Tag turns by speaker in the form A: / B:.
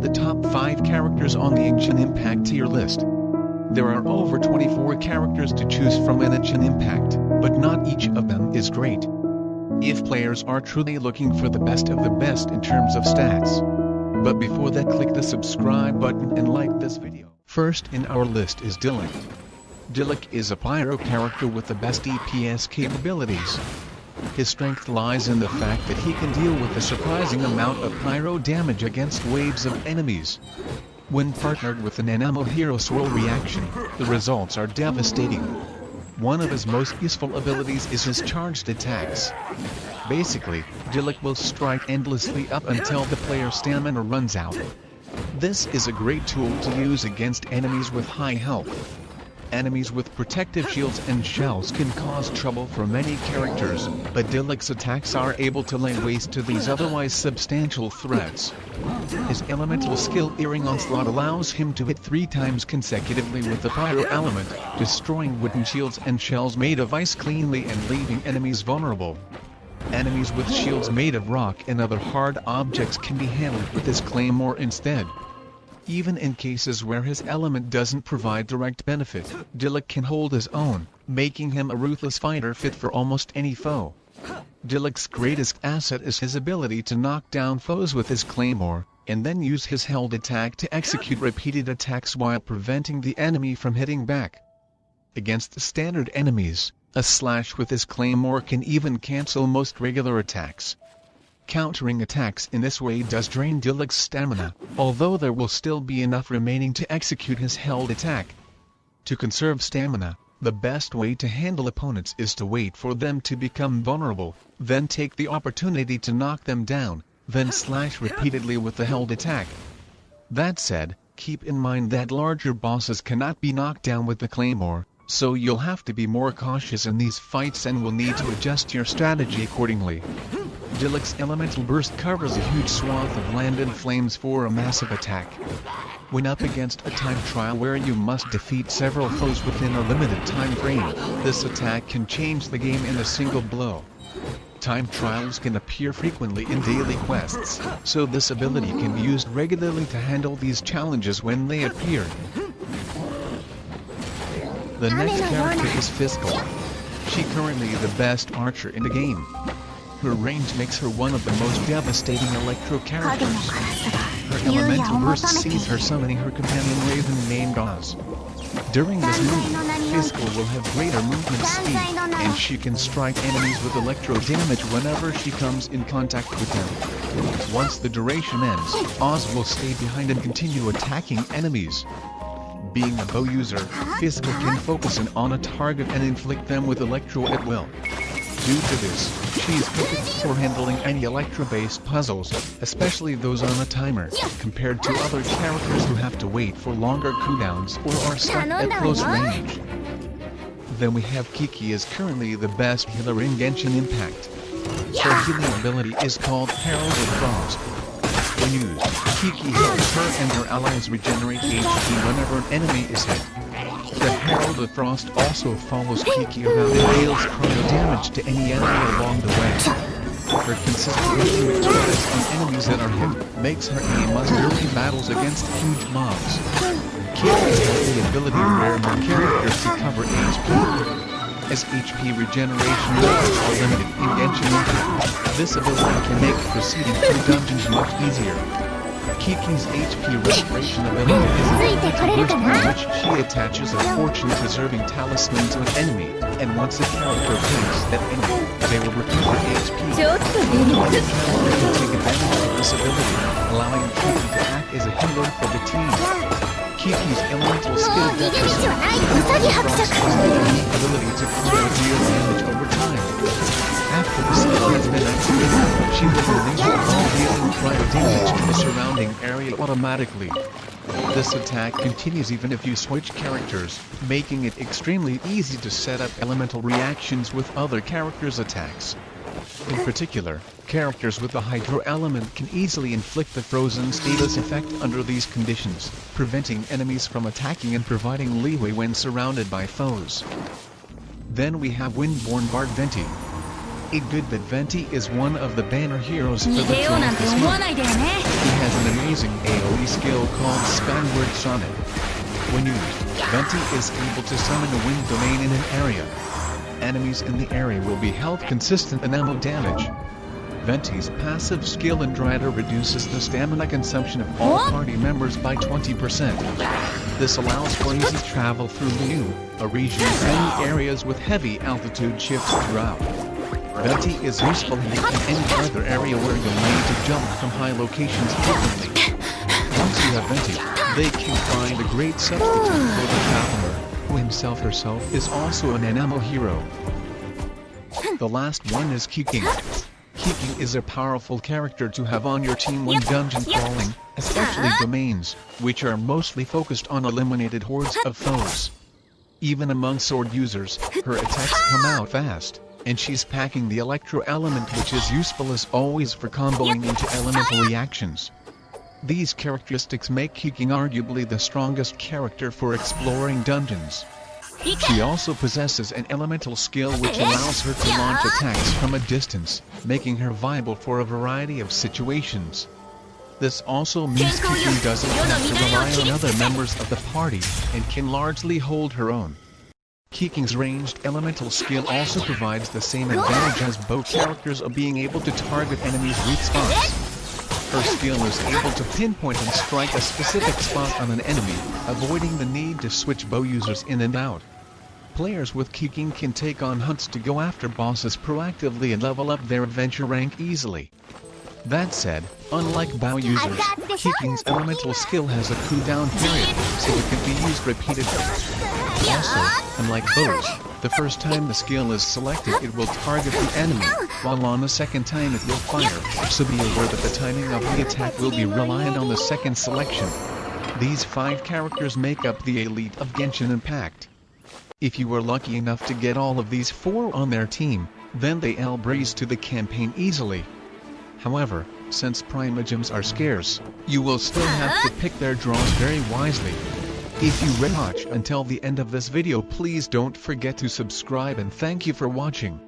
A: the top 5 characters on the Genshin Impact tier list. There are over 24 characters to choose from in Genshin Impact, but not each of them is great. If players are truly looking for the best of the best in terms of stats. But before that, click the subscribe button and like this video. First in our list is Diluc. Diluc is a pyro character with the best DPS capabilities. His strength lies in the fact that he can deal with a surprising amount of pyro damage against waves of enemies. When partnered with an enemy hero swirl reaction, the results are devastating. One of his most useful abilities is his charged attacks. Basically, Diluc will strike endlessly up until the player's stamina runs out. This is a great tool to use against enemies with high health. Enemies with protective shields and shells can cause trouble for many characters, but Diluc's attacks are able to lay waste to these otherwise substantial threats. His elemental skill Earring Onslaught allows him to hit 3 times consecutively with the pyro element, destroying wooden shields and shells made of ice cleanly and leaving enemies vulnerable. Enemies with shields made of rock and other hard objects can be handled with his claymore instead. Even in cases where his element doesn't provide direct benefit, Diluc can hold his own, making him a ruthless fighter fit for almost any foe. Diluc's greatest asset is his ability to knock down foes with his claymore, and then use his held attack to execute repeated attacks while preventing the enemy from hitting back. Against standard enemies, a slash with his claymore can even cancel most regular attacks. Countering attacks in this way does drain Diluc's stamina, although there will still be enough remaining to execute his held attack. To conserve stamina, the best way to handle opponents is to wait for them to become vulnerable, then take the opportunity to knock them down, then slash repeatedly with the held attack. That said, keep in mind that larger bosses cannot be knocked down with the claymore, so you'll have to be more cautious in these fights and will need to adjust your strategy accordingly. Diluc's elemental burst covers a huge swath of land in flames for a massive attack. When up against a time trial where you must defeat several foes within a limited time frame, this attack can change the game in a single blow. Time trials can appear frequently in daily quests, so this ability can be used regularly to handle these challenges when they appear. The next character is Fiscal. She's currently the best archer in the game. Her range makes her one of the most devastating electro characters. Her elemental burst sees her summoning her companion Raven named Oz. During this move, Fiscal will have greater movement speed, and she can strike enemies with electro damage whenever she comes in contact with them. Once the duration ends, Oz will stay behind and continue attacking enemies. Being a bow user, Fiscal can focus in on a target and inflict them with electro at will. Due to this, she's perfect for handling any electro-based puzzles, especially those on a timer, compared to other characters who have to wait for longer cooldowns or are stuck at close range. Then we have Kiki is currently the best healer in Genshin Impact. Her healing ability is called Herald of Frost. When used, Kiki helps her and her allies regenerate HP whenever an enemy is hit. The Herald of Frost also follows Kiki around and deals cryo damage to any enemy along the way. Her consistent intimate status on enemies that are hit makes her a must-do battles against huge mobs. Kiki has the ability where more characters to cover HP. As HP regeneration levels are limited in Genshin Impact, this ability can make proceeding through dungeons much easier. Kiki's HP restoration ability is a burst in which she attaches a fortune-preserving talisman to an enemy, and once a character kills that enemy, they will recover HP. One character can take advantage of this ability, allowing Kiki to act as a healer for the team. Kiki's elemental skill depth is unique ability to combo deal damage over time. After the skill has been activated, she will enable all dealing cryo damage to the surrounding area automatically. This attack continues even if you switch characters, making it extremely easy to set up elemental reactions with other characters' attacks. In particular, characters with the Hydro element can easily inflict the frozen status effect under these conditions, preventing enemies from attacking and providing leeway when surrounded by foes. Then we have Windborn Bard Venti. A good bit Venti is one of the banner heroes for the Triumph this month. He has an amazing AoE ability skill called Skyward Sonnet. When used, Venti is able to summon a wind domain in an area. Enemies in the area will be held consistent enamel damage. Venti's passive skill Indrider reduces the stamina consumption of all party members by 20%. This allows for easy travel through Liu, a region with many areas with heavy altitude shifts throughout. Venti is useful in any other area where you'll need to jump from high locations frequently. Once you have Venti, they can find a great substitute for the Traveler, who herself is also an enamel hero. The last one is Kiking. Kiking is a powerful character to have on your team when dungeon crawling, especially domains, which are mostly focused on eliminated hordes of foes. Even among sword users, her attacks come out fast, and she's packing the electro element, which is useful as always for comboing into elemental reactions. These characteristics make Kiking arguably the strongest character for exploring dungeons. She also possesses an elemental skill which allows her to launch attacks from a distance, making her viable for a variety of situations. This also means Kiking doesn't have to rely on other members of the party, and can largely hold her own. Kiking's ranged elemental skill also provides the same advantage as both characters of being able to target enemies' weak spots. Her skill is able to pinpoint and strike a specific spot on an enemy, avoiding the need to switch bow users in and out. Players with Kiking can take on hunts to go after bosses proactively and level up their adventure rank easily. That said, unlike bow users, Kiking's elemental skill has a cooldown period, so it can be used repeatedly. Also, unlike bows, the first time the skill is selected it will target the enemy, while on the second time it will fire, so be aware that the timing of the attack will be reliant on the second selection. These 5 characters make up the elite of Genshin Impact. If you were lucky enough to get all of these 4 on their team, then they'll breeze to the campaign easily. However, since primogems are scarce, you will still have to pick their draws very wisely. If you watch until the end of this video, please don't forget to subscribe, and thank you for watching.